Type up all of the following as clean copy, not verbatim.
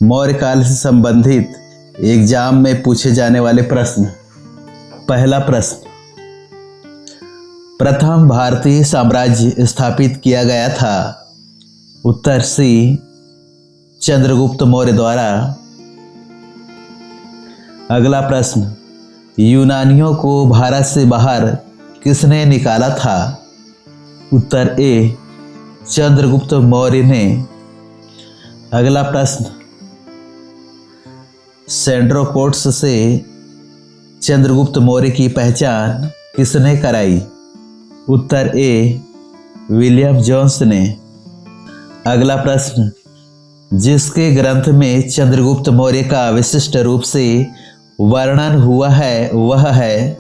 मौर्य काल से संबंधित एग्जाम में पूछे जाने वाले प्रश्न। पहला प्रश्न, प्रथम भारतीय साम्राज्य स्थापित किया गया था? उत्तर सी, चंद्रगुप्त मौर्य द्वारा। अगला प्रश्न, यूनानियों को भारत से बाहर किसने निकाला था? उत्तर ए, चंद्रगुप्त मौर्य ने। अगला प्रश्न, सेंड्रोकोट्स से चंद्रगुप्त मौर्य की पहचान किसने कराई? उत्तर ए, विलियम जोन्स ने। अगला प्रश्न, जिसके ग्रंथ में चंद्रगुप्त मौर्य का विशिष्ट रूप से वर्णन हुआ है वह है?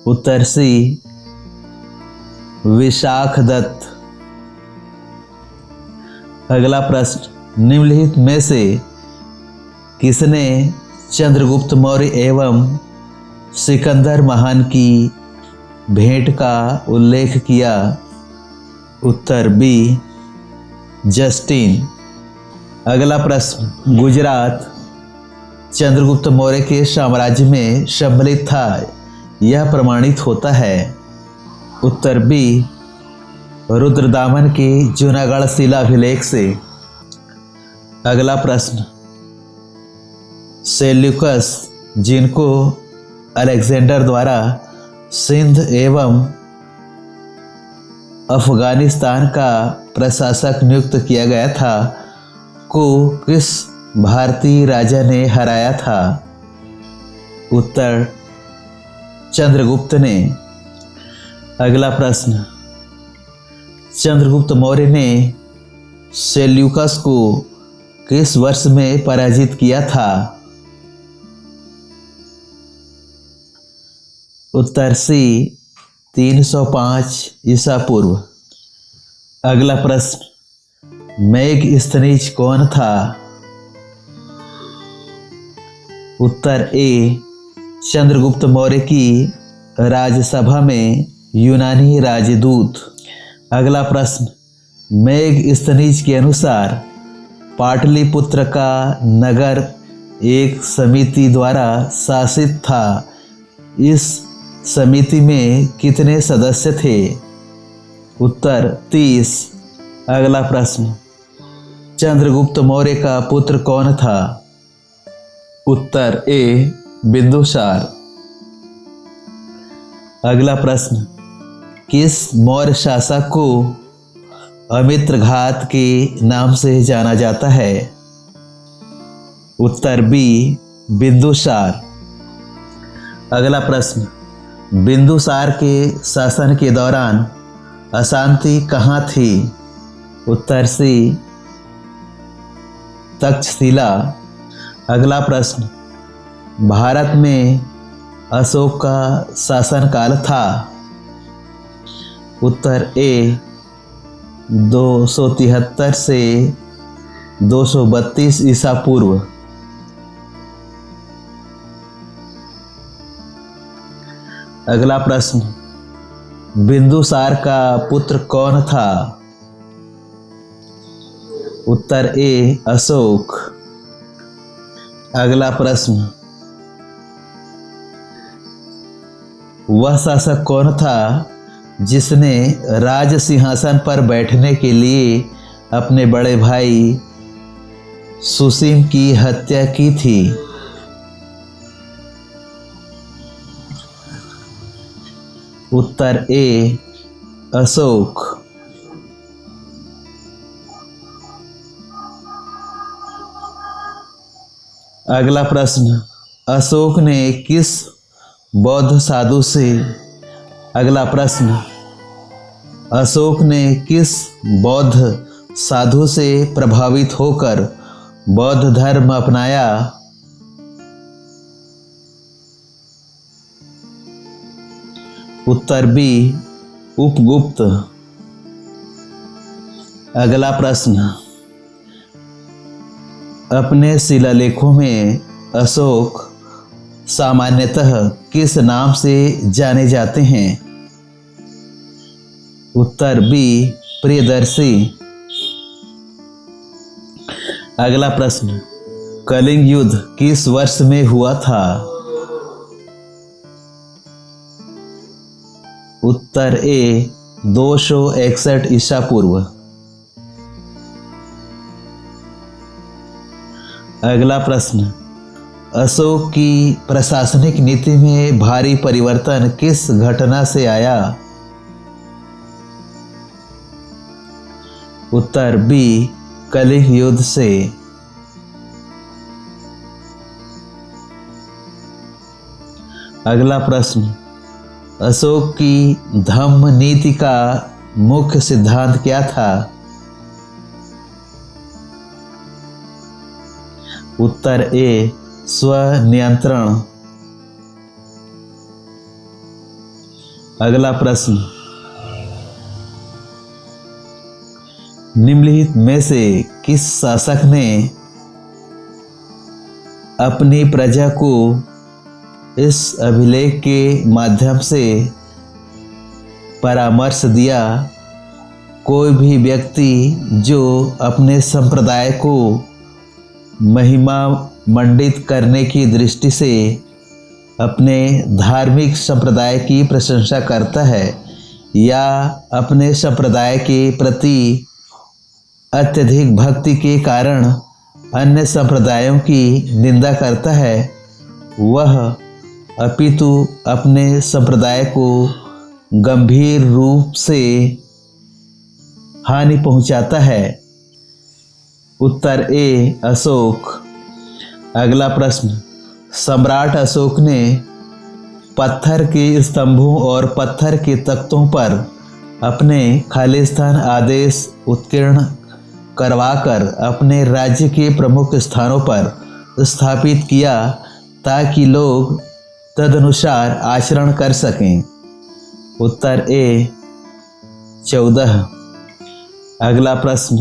उत्तर सी, विशाखदत्त। अगला प्रश्न, निम्नलिखित में से किसने चंद्रगुप्त मौर्य एवं सिकंदर महान की भेंट का उल्लेख किया? उत्तर बी, जस्टिन। अगला प्रश्न, गुजरात चंद्रगुप्त मौर्य के साम्राज्य में सम्मिलित था, यह प्रमाणित होता है? उत्तर बी, रुद्रदामन के जूनागढ़ शिलाभिलेख से। अगला प्रश्न, सेल्यूकस जिनको अलेक्जेंडर द्वारा सिंध एवं अफगानिस्तान का प्रशासक नियुक्त किया गया था, को किस भारतीय राजा ने हराया था? उत्तर, चंद्रगुप्त ने। अगला प्रश्न, चंद्रगुप्त मौर्य ने सेल्यूकस को किस वर्ष में पराजित किया था? उत्तर सी, 305 ईसा पूर्व। अगला प्रश्न, मेगस्थनीज कौन था? उत्तर ए, चंद्रगुप्त मौर्य की राजसभा में यूनानी राजदूत। अगला प्रश्न, मेगस्थनीज के अनुसार पाटलिपुत्र का नगर एक समिति द्वारा शासित था, इस समिति में कितने सदस्य थे? उत्तर 30। अगला प्रश्न, चंद्रगुप्त मौर्य का पुत्र कौन था? उत्तर ए, बिंदुसार। अगला प्रश्न, किस मौर्य शासक को अमित्रघात के नाम से जाना जाता है? उत्तर बी, बिंदुसार। अगला प्रश्न, बिंदुसार के शासन के दौरान अशांति कहाँ थी? उत्तर सी, तक्षशिला। अगला प्रश्न, भारत में अशोक का शासनकाल था? उत्तर ए, 273 से 232 ईसा पूर्व। अगला प्रश्न, बिंदुसार का पुत्र कौन था? उत्तर ए, अशोक। अगला प्रश्न, वह शासक कौन था जिसने राज सिंहासन पर बैठने के लिए अपने बड़े भाई सुसीम की हत्या की थी? उत्तर ए, अशोक। अगला प्रश्न, अशोक ने किस बौद्ध साधु से अगला प्रश्न, अशोक ने किस बौद्ध साधु से प्रभावित होकर बौद्ध धर्म अपनाया? उत्तर बी, उपगुप्त। अगला प्रश्न, अपने शिलालेखों में अशोक सामान्यतः किस नाम से जाने जाते हैं? उत्तर बी, प्रियदर्शी। अगला प्रश्न, कलिंग युद्ध किस वर्ष में हुआ था? उत्तर ए 261 ईसा पूर्व। अगला प्रश्न, अशोक की प्रशासनिक नीति में भारी परिवर्तन किस घटना से आया? उत्तर बी कलिंग युद्ध से। अगला प्रश्न, अशोक की धम्म नीति का मुख्य सिद्धांत क्या था? उत्तर ए स्वनियंत्रण। अगला प्रश्न, निम्नलिखित में से किस शासक ने अपनी प्रजा को इस अभिलेख के माध्यम से परामर्श दिया? कोई भी व्यक्ति जो अपने संप्रदाय को महिमा मंडित करने की दृष्टि से अपने धार्मिक संप्रदाय की प्रशंसा करता है या अपने संप्रदाय के प्रति अत्यधिक भक्ति के कारण अन्य संप्रदायों की निंदा करता है, वह अपितु अपने संप्रदाय को गंभीर रूप से हानि पहुंचाता है। उत्तर ए अशोक। अगला प्रश्न, सम्राट अशोक ने पत्थर के स्तंभों और पत्थर के तख्तों पर अपने खालिस्तान आदेश उत्कीर्ण करवाकर अपने राज्य के प्रमुख स्थानों पर स्थापित किया ताकि लोग तदनुसार आचरण कर सकें। उत्तर ए 14। अगला प्रश्न,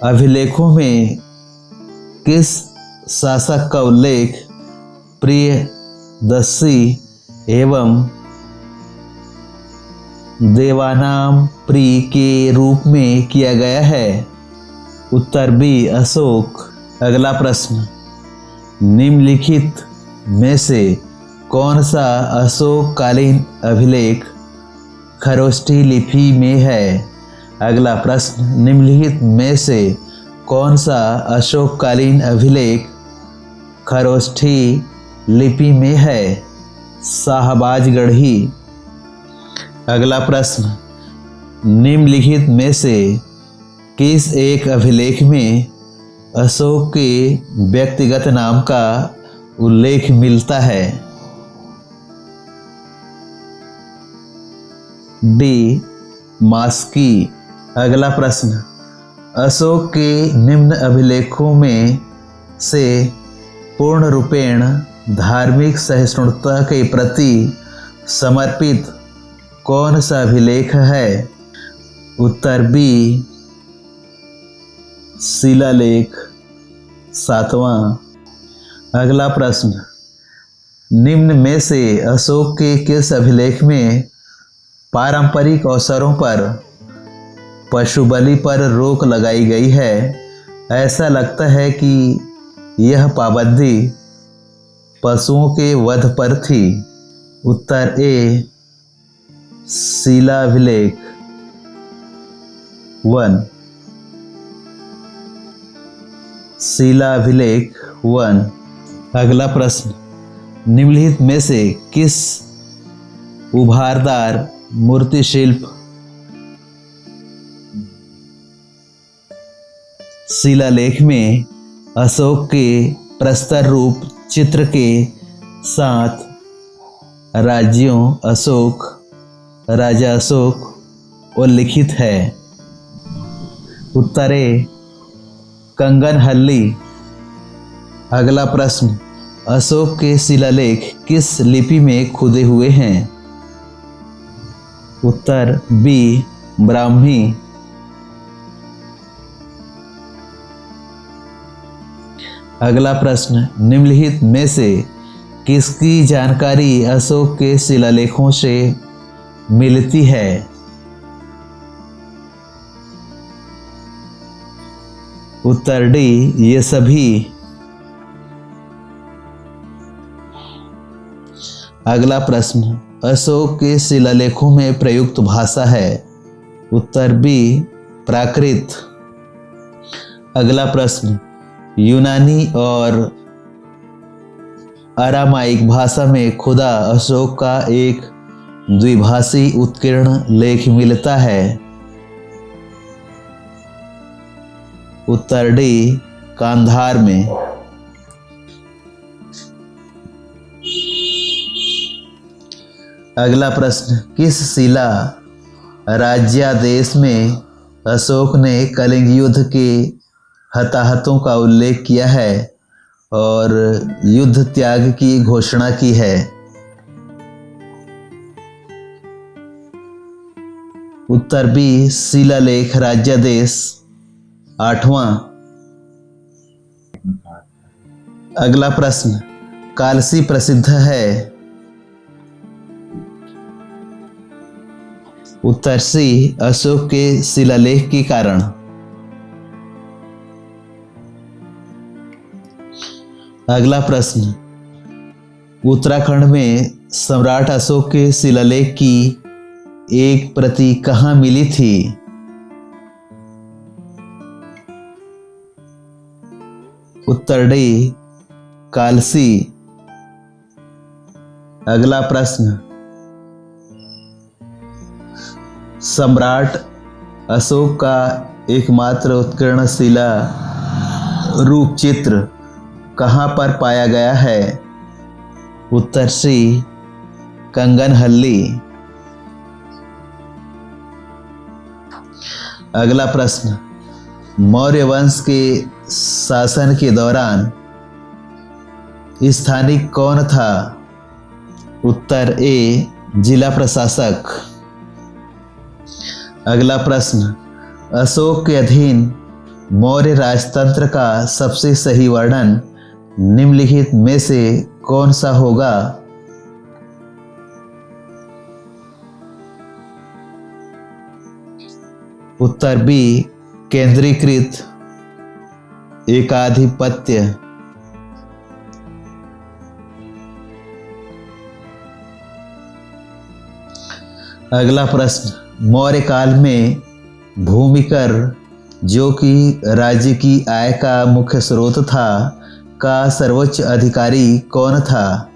अभिलेखों में किस शासक का उल्लेख प्रियदर्शी एवं देवानाम प्रिय के रूप में किया गया है? उत्तर बी अशोक। अगला प्रश्न, निम्नलिखित में से कौन सा अशोक कालीन अभिलेख खरोष्ठी लिपि में है? अगला प्रश्न, निम्नलिखित में से कौन सा अशोक कालीन अभिलेख खरोष्ठी लिपि में है? शाहबाजगढ़ी। अगला प्रश्न, निम्नलिखित में से किस एक अभिलेख में अशोक के व्यक्तिगत नाम का उल्लेख मिलता है? डी मास्की। अगला प्रश्न, अशोक के निम्न अभिलेखों में से पूर्ण रूपेण धार्मिक सहिष्णुता के प्रति समर्पित कौन सा अभिलेख है? उत्तर बी शिलालेख 7वां। अगला प्रश्न, निम्न में से अशोक के किस अभिलेख में पारंपरिक अवसरों पर पशु बलि पर रोक लगाई गई है? ऐसा लगता है कि यह पाबंदी पशुओं के वध पर थी। उत्तर ए शिलाभिलेख 1। शिलाभिलेख 1। अगला प्रश्न, निम्नलिखित में से किस उभारदार मूर्ति शिल्प शिलालेख में अशोक के प्रस्तर रूप चित्र के साथ राज्यों अशोक, राजा अशोक उल्लिखित है? उत्तर ए कंगनहल्ली। अगला प्रश्न, अशोक के शिलालेख किस लिपि में खुदे हुए हैं? उत्तर बी ब्राह्मी। अगला प्रश्न, निम्नलिखित में से किसकी जानकारी अशोक के शिलालेखों से मिलती है? उत्तर डी ये सभी। अगला प्रश्न, अशोक के शिलालेखों में प्रयुक्त भाषा है। उत्तर बी, प्राकृत। अगला प्रश्न, यूनानी और अरामाइक भाषा में खुदा अशोक का एक द्विभाषी उत्कीर्ण लेख मिलता है। उत्तर डी, कांधार में। अगला प्रश्न, किस शिला राज्यादेश में अशोक ने कलिंग युद्ध के हताहतों का उल्लेख किया है और युद्ध त्याग की घोषणा की है? उत्तर बी, शिलालेख राज्यादेश 8वां। अगला प्रश्न, कालसी प्रसिद्ध है। उत्तर सी, अशोक के शिलालेख के कारण। अगला प्रश्न, उत्तराखंड में सम्राट अशोक के शिलालेख की एक प्रति कहाँ मिली थी? उत्तर डी, कालसी। अगला प्रश्न, सम्राट अशोक का एकमात्र उत्कीर्ण शिला रूप चित्र कहाँ पर पाया गया है? उत्तर सी, कंगनहल्ली। अगला प्रश्न, मौर्य वंश के शासन के दौरान स्थानिक कौन था? उत्तर ए, जिला प्रशासक। अगला प्रश्न, अशोक के अधीन मौर्य राजतंत्र का सबसे सही वर्णन निम्नलिखित में से कौन सा होगा? उत्तर बी, केंद्रीकृत एकाधिपत्य। अगला प्रश्न, मौर्य काल में भूमिकर, जो कि राज्य की आय का मुख्य स्रोत था, का सर्वोच्च अधिकारी कौन था?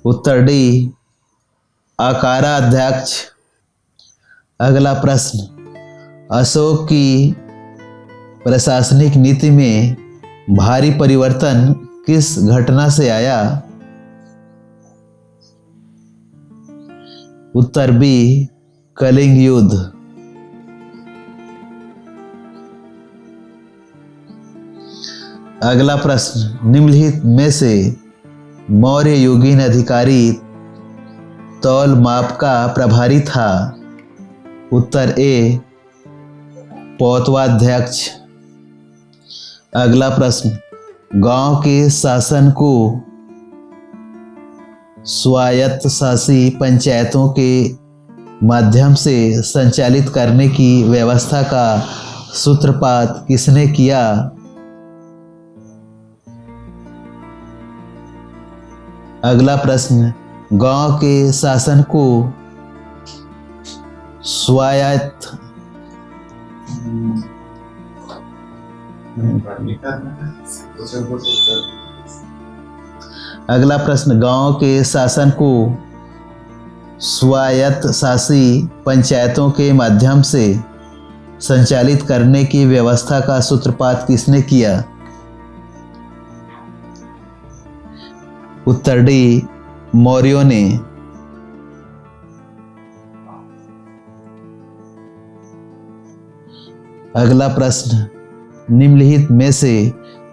उत्तर डी, आकाराध्यक्ष। अगला प्रश्न, अशोक की प्रशासनिक नीति में भारी परिवर्तन किस घटना से आया? उत्तर बी, कलिंग युद्ध। अगला प्रश्न, निम्नलिखित में से मौर्य युगीन अधिकारी तौल माप का प्रभारी था? उत्तर ए, पौतवाध्यक्ष। अगला प्रश्न, गांव के शासन को स्वायत्तशासी पंचायतों के माध्यम से संचालित करने की व्यवस्था का सूत्रपात किसने किया? अगला प्रश्न, गांव के शासन को स्वायत्त अगला प्रश्न, गांव के शासन को स्वायत्तशासी पंचायतों के माध्यम से संचालित करने की व्यवस्था का सूत्रपात किसने किया? उत्तर डी, मौर्यों ने। अगला प्रश्न, निम्नलिखित में से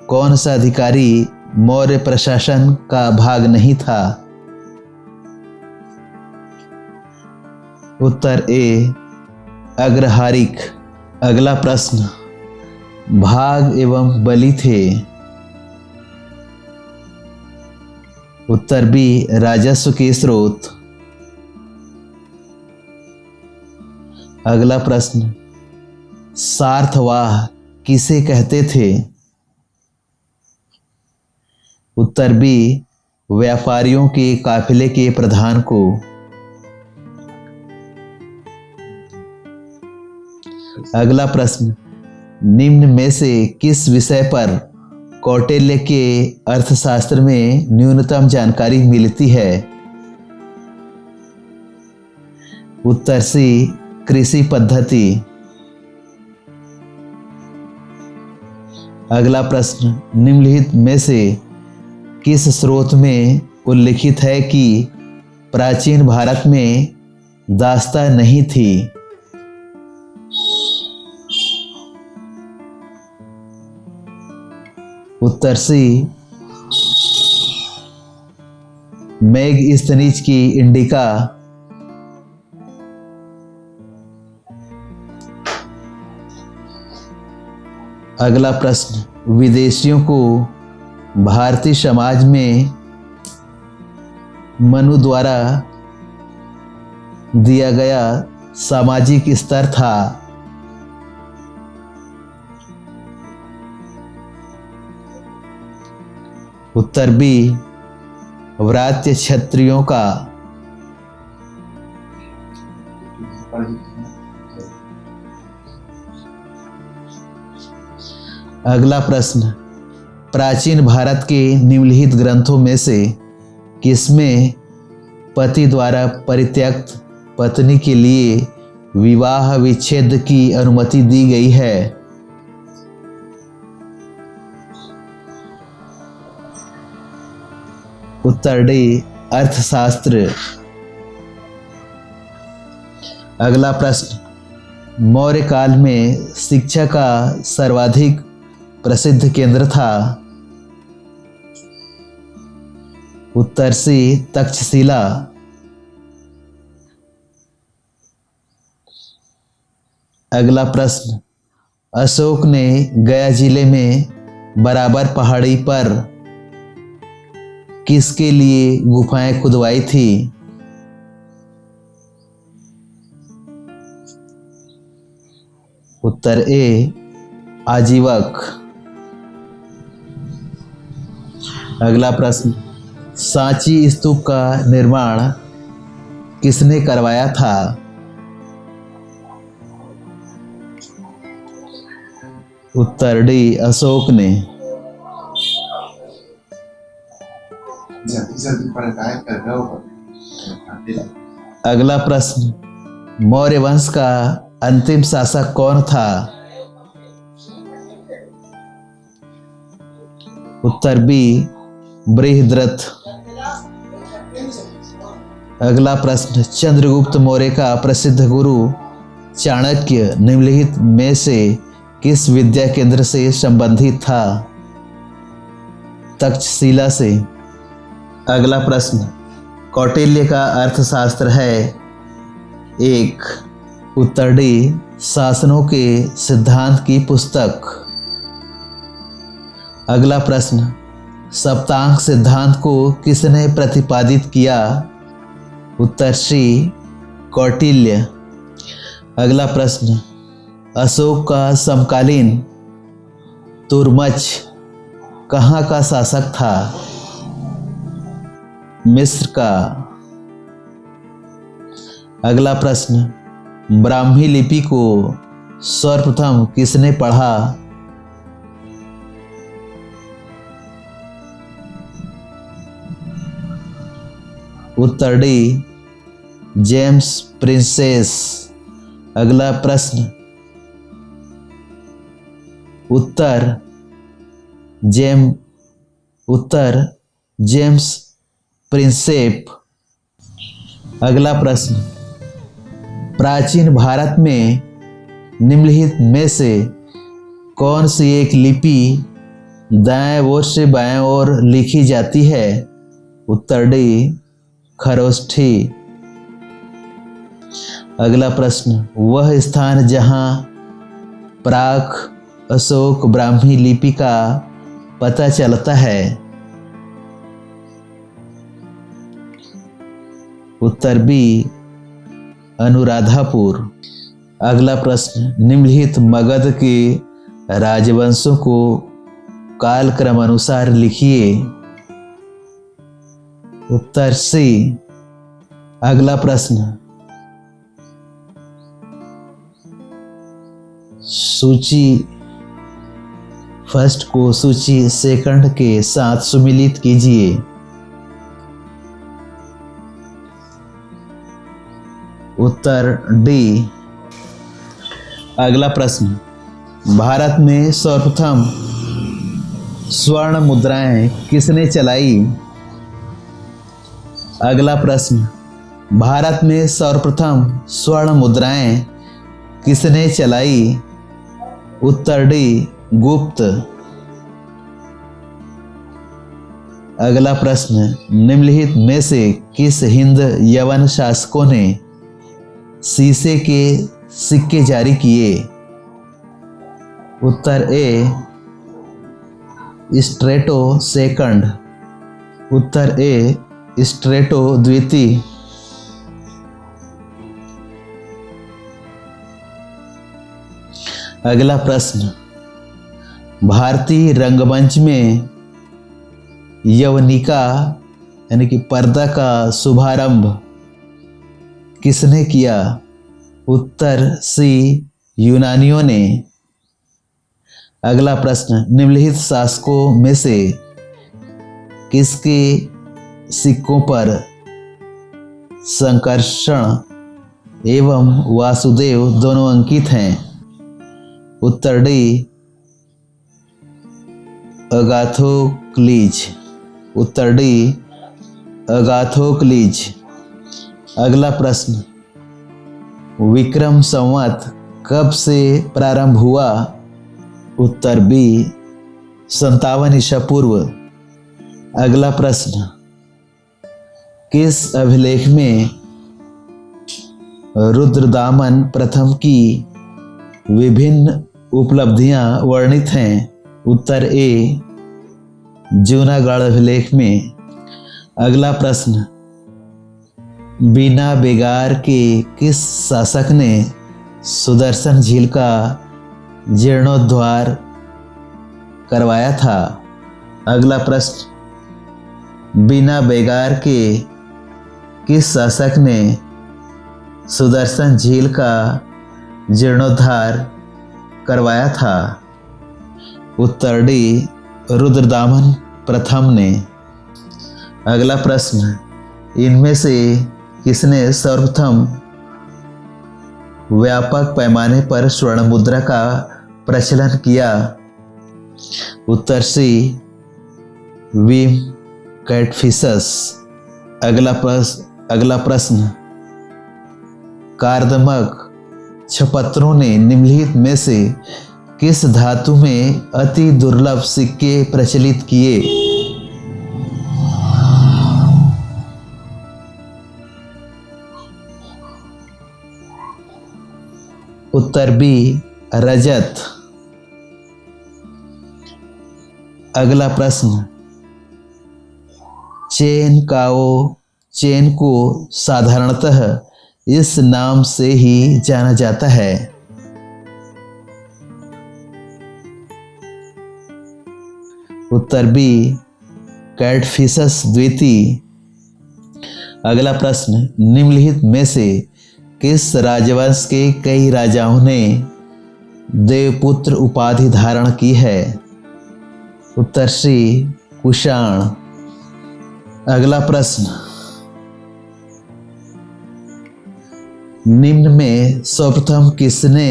कौन सा अधिकारी मौर्य प्रशासन का भाग नहीं था? उत्तर ए, अग्रहारिक। अगला प्रश्न, भाग एवं बलि थे? उत्तर बी, राजस्व के स्रोत। अगला प्रश्न, सार्थवाह किसे कहते थे? उत्तर बी, व्यापारियों के काफिले के प्रधान को। अगला प्रश्न, निम्न में से किस विषय पर कौटिल्य के अर्थशास्त्र में न्यूनतम जानकारी मिलती है? उत्तर सी, कृषि पद्धति। अगला प्रश्न, निम्नलिखित में से किस स्रोत में उल्लिखित है कि प्राचीन भारत में दास्तां नहीं थी? उत्तर सी, मेगस्थनीज की इंडिका। अगला प्रश्न, विदेशियों को भारतीय समाज में मनु द्वारा दिया गया सामाजिक स्तर था? उत्तर बी, व्रात्य क्षत्रियों का। अगला प्रश्न, प्राचीन भारत के निम्नलिखित ग्रंथों में से किसमें पति द्वारा परित्यक्त पत्नी के लिए विवाह विच्छेद की अनुमति दी गई है? उत्तर डी, अर्थशास्त्र। अगला प्रश्न, मौर्य काल में शिक्षा का सर्वाधिक प्रसिद्ध केंद्र था? उत्तर सी, तक्षशिला। अगला प्रश्न, अशोक ने गया जिले में बराबर पहाड़ी पर किसके लिए गुफाएं खुदवाई थी? उत्तर ए, आजीवक। अगला प्रश्न, सांची स्तूप का निर्माण किसने करवाया था? उत्तर डी, अशोक ने। अगला प्रश्न, मौर्य वंश का अंतिम शासक कौन था? उत्तर बी, बृहद्रथ। अगला प्रश्न, चंद्रगुप्त मौर्य का प्रसिद्ध गुरु चाणक्य निम्नलिखित में से किस विद्या केंद्र से संबंधित था? तक्षशिला से। अगला प्रश्न, कौटिल्य का अर्थशास्त्र है? एक, उत्तर डी, शासनों के सिद्धांत की पुस्तक। अगला प्रश्न, सप्तांग सिद्धांत को किसने प्रतिपादित किया? उत्तर सी, कौटिल्य। अगला प्रश्न, अशोक का समकालीन तुर्मच कहाँ का शासक था? मिस्र का। अगला प्रश्न, ब्राह्मी लिपि को सर्वप्रथम किसने पढ़ा? उत्तर डी, जेम्स प्रिंसेस। अगला प्रश्न, उत्तर जेम्स प्रिंसेप। अगला प्रश्न, प्राचीन भारत में निम्नलिखित में से कौन सी एक लिपि दाएं ओर से बाएं ओर लिखी जाती है? उत्तर डी, खरोष्ठी। अगला प्रश्न, वह स्थान जहां प्राक अशोक ब्राह्मी लिपि का पता चलता है? उत्तर बी, अनुराधापुर। अगला प्रश्न, निम्नलिखित मगध के राजवंशों को कालक्रम अनुसार लिखिए। उत्तर सी। अगला प्रश्न, सूची फर्स्ट को सूची सेकंड के साथ सुमिलित कीजिए। उत्तर डी। अगला प्रश्न, भारत में सर्वप्रथम स्वर्ण मुद्राएं किसने चलाई? अगला प्रश्न, भारत में सर्वप्रथम स्वर्ण मुद्राएं किसने चलाई? उत्तर डी, गुप्त। अगला प्रश्न, निम्नलिखित में से किस हिंद यवन शासकों ने शीशे के सिक्के जारी किए? उत्तर ए, स्ट्रेटो सेकंड। उत्तर ए, स्ट्रेटो द्वितीय। अगला प्रश्न, भारतीय रंगमंच में यवनिका यानी कि पर्दा का शुभारंभ किसने किया? उत्तर सी, यूनानियों ने। अगला प्रश्न, निम्नलिखित शासकों में से किसके सिक्कों पर संकर्षण एवं वासुदेव दोनों अंकित हैं? उत्तर डी, अगाथोक्लीज। उत्तर डी, अगाथोक्लीज। अगला प्रश्न, विक्रम संवत कब से प्रारंभ हुआ? उत्तर बी, 57 ईसा पूर्व। अगला प्रश्न, किस अभिलेख में रुद्रदामन प्रथम की विभिन्न उपलब्धियां वर्णित हैं? उत्तर ए, जूनागढ़ अभिलेख में। अगला प्रश्न, बीना बेगार के किस शासक ने सुदर्शन झील का जीर्णोद्धार करवाया था? अगला प्रश्न, बीना बेगार के किस शासक ने सुदर्शन झील का जीर्णोद्धार करवाया था? उत्तर डी, रुद्रदामन प्रथम ने। अगला प्रश्न, इनमें से किसने सर्वप्रथम व्यापक पैमाने पर स्वर्ण मुद्रा का प्रचलन किया? उत्तर सी, विम कैटफिशस। अगला प्रश्न, कार्दमक छपत्रों ने निम्नलिखित में से किस धातु में अति दुर्लभ सिक्के प्रचलित किए? उत्तर बी, रजत। अगला प्रश्न, चेन को साधारणतः इस नाम से ही जाना जाता है? उत्तर बी, कैटफिशस द्वितीय। अगला प्रश्न, निम्नलिखित में से किस राजवंश के कई राजाओं ने देवपुत्र उपाधि धारण की है? उत्तर सी, कुषाण। अगला प्रश्न, निम्न में सर्वप्रथम किसने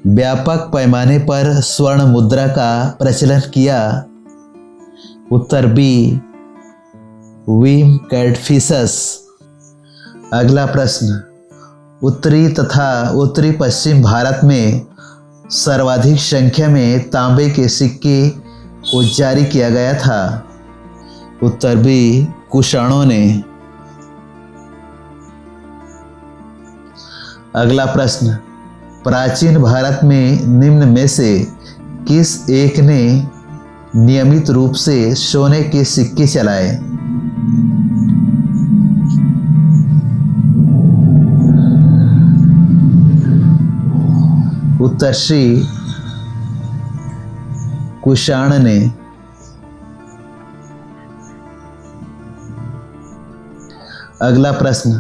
व्यापक पैमाने पर स्वर्ण मुद्रा का प्रचलन किया? उत्तर बी, विम कैटफिशस। अगला प्रश्न, उत्तरी तथा उत्तरी पश्चिम भारत में सर्वाधिक संख्या में तांबे के सिक्के को जारी किया गया था? उत्तर बी, कुषाणों ने। अगला प्रश्न, प्राचीन भारत में निम्न में से किस एक ने नियमित रूप से सोने के सिक्के चलाए? उत्तर सी, कुषाण ने। अगला प्रश्न,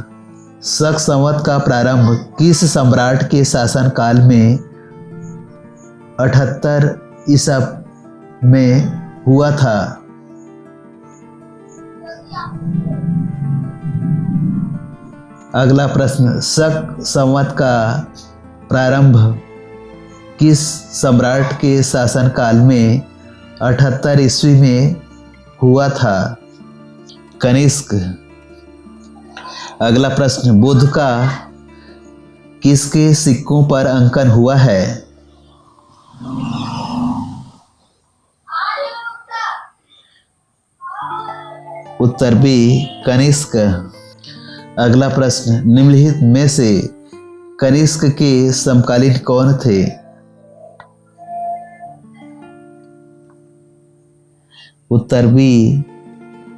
शक संवत का प्रारंभ किस सम्राट के शासनकाल में 78 ईसा में हुआ था? अगला प्रश्न, शक संवत का प्रारंभ किस सम्राट के शासनकाल में 78 ईस्वी में हुआ था? कनिष्क। अगला प्रश्न, बुध का किसके सिक्कों पर अंकन हुआ है? उत्तर बी, कनिष्क। अगला प्रश्न, निम्नलिखित में से कनिष्क के समकालीन कौन थे? उत्तर बी,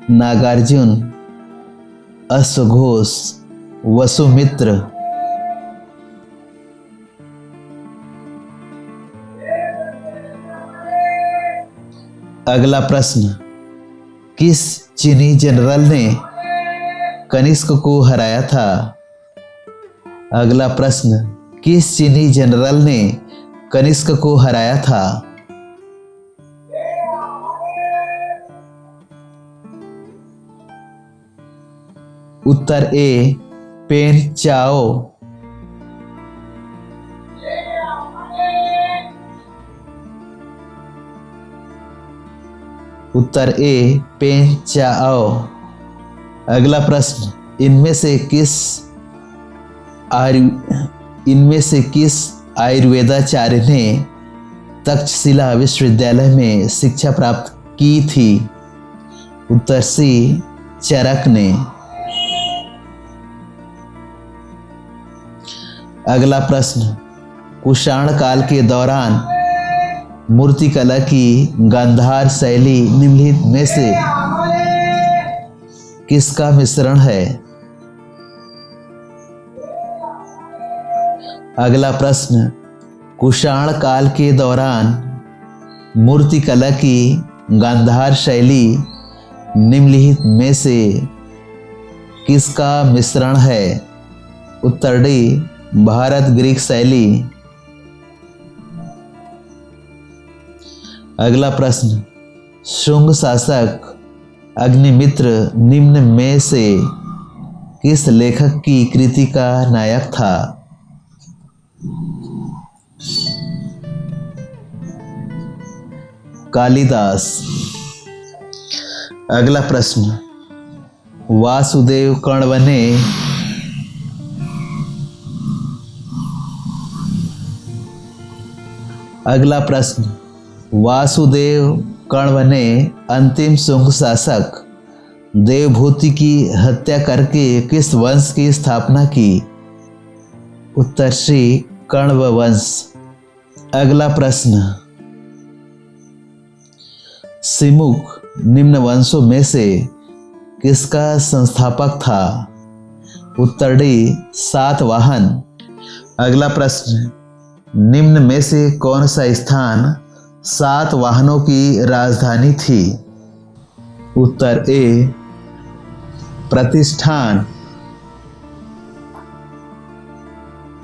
नागार्जुन, अश्वघोष, वसुमित्र। अगला प्रश्न, किस चीनी जनरल ने कनिष्क को हराया था? अगला प्रश्न, किस चीनी जनरल ने कनिष्क को हराया था? उत्तर ए, पेन चाओ। उत्तर ए, पेन चाओ। अगला प्रश्न, इनमें से किस आयुर्वेदाचार्य ने तक्षशिला विश्वविद्यालय में शिक्षा प्राप्त की थी? उत्तर सी, चरक ने। अगला प्रश्न, कुषाण काल के दौरान मूर्तिकला की गांधार शैली निम्नलिखित में से किसका मिश्रण है? अगला प्रश्न, कुषाण काल के दौरान मूर्तिकला की गांधार शैली निम्नलिखित में से किसका मिश्रण है? उत्तर डी, भारत ग्रीक शैली। अगला प्रश्न, शुंग शासक अग्निमित्र निम्न में से किस लेखक की कृति का नायक था? कालिदास। अगला प्रश्न, वासुदेव कण्व ने अगला प्रश्न, वासुदेव कण्व ने अंतिम शुंग शासक देवभूति की हत्या करके किस वंश की स्थापना की? उत्तर श्री, कण्व वंश। अगला प्रश्न, सिमुक निम्न वंशों में से किसका संस्थापक था? उत्तर डी, सातवाहन। अगला प्रश्न, निम्न में से कौन सा स्थान सातवाहनों की राजधानी थी? उत्तर ए, प्रतिष्ठान।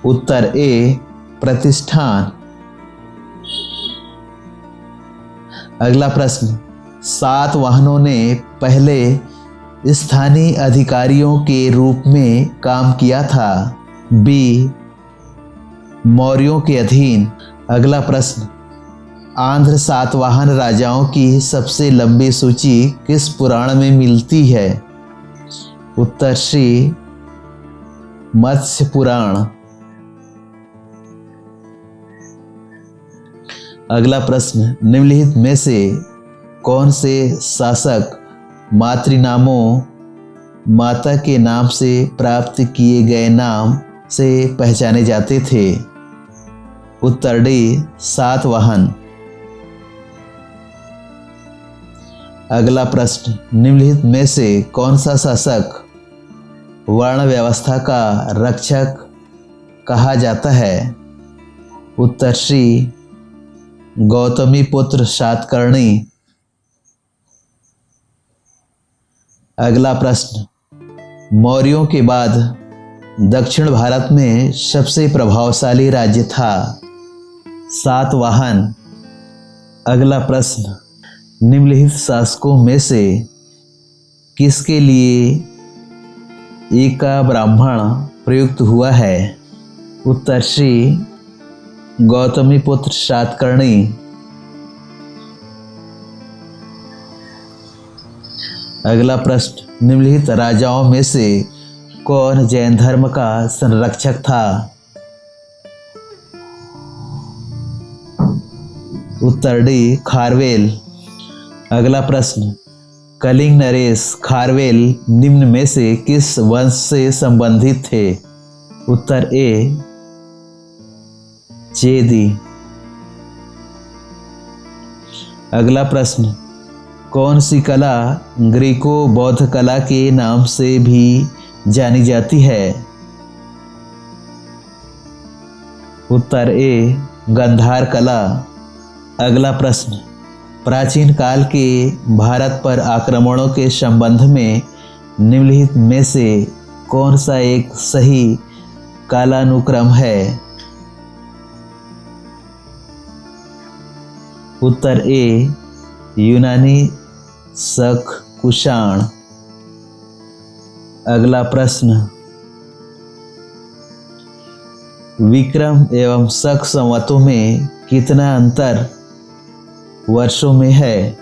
उत्तर ए, प्रतिष्ठान। अगला प्रश्न, सातवाहनों ने पहले स्थानीय अधिकारियों के रूप में काम किया था? बी, मौर्यों के अधीन। अगला प्रश्न, आंध्र सातवाहन राजाओं की सबसे लंबी सूची किस पुराण में मिलती है? उत्तर श्री, मत्स्य पुराण। अगला प्रश्न, निम्नलिखित में से कौन से शासक मातृनामों माता के नाम से प्राप्त किए गए नाम से पहचाने जाते थे? उत्तर डी, सातवाहन। अगला प्रश्न, निम्नलिखित में से कौन सा शासक वर्ण व्यवस्था का रक्षक कहा जाता है? उत्तर श्री, गौतमी पुत्र सातकर्णी। अगला प्रश्न, मौर्यों के बाद दक्षिण भारत में सबसे प्रभावशाली राज्य था। सातवाहन। अगला प्रश्न, निम्नलिखित शासकों में से किसके लिए एका ब्राह्मण प्रयुक्त हुआ है? उत्तर श्री गौतमीपुत्र सातकर्णी। अगला प्रश्न, निम्नलिखित राजाओं में से कौन जैन धर्म का संरक्षक था? उत्तर डी खारवेल। अगला प्रश्न, कलिंग नरेश खारवेल निम्न में से किस वंश से संबंधित थे? उत्तर ए चेदी। अगला प्रश्न, कौन सी कला ग्रीको बौद्ध कला के नाम से भी जानी जाती है? उत्तर ए गंधार कला। अगला प्रश्न, प्राचीन काल के भारत पर आक्रमणों के संबंध में निम्नलिखित में से कौन सा एक सही कालानुक्रम है? उत्तर ए यूनानी शक कुषाण। अगला प्रश्न, विक्रम एवं शक संवतों में कितना अंतर वर्षों में है?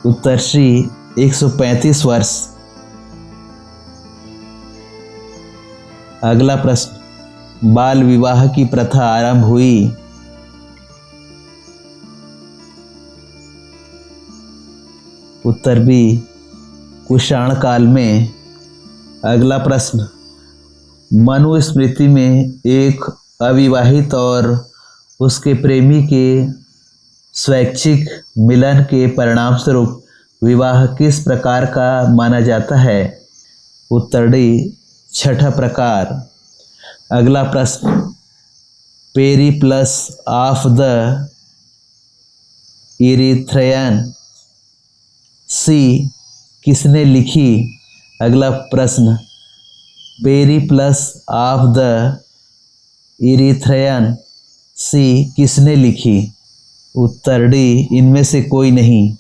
उत्तर श्री 135 वर्ष। अगला प्रश्न, बाल विवाह की प्रथा आरंभ हुई? उत्तर बी कुषाण काल में। अगला प्रश्न, मनुस्मृति में एक अविवाहित और उसके प्रेमी के स्वैच्छिक मिलन के परिणाम स्वरूप विवाह किस प्रकार का माना जाता है? उत्तर डी छठा प्रकार। अगला प्रश्न, पेरिप्लस ऑफ द इरीथ्रियन सी किसने लिखी? अगला प्रश्न, पेरिप्लस ऑफ द इरीथ्रियन सी किसने लिखी? उत्तर डी इनमें से कोई नहीं।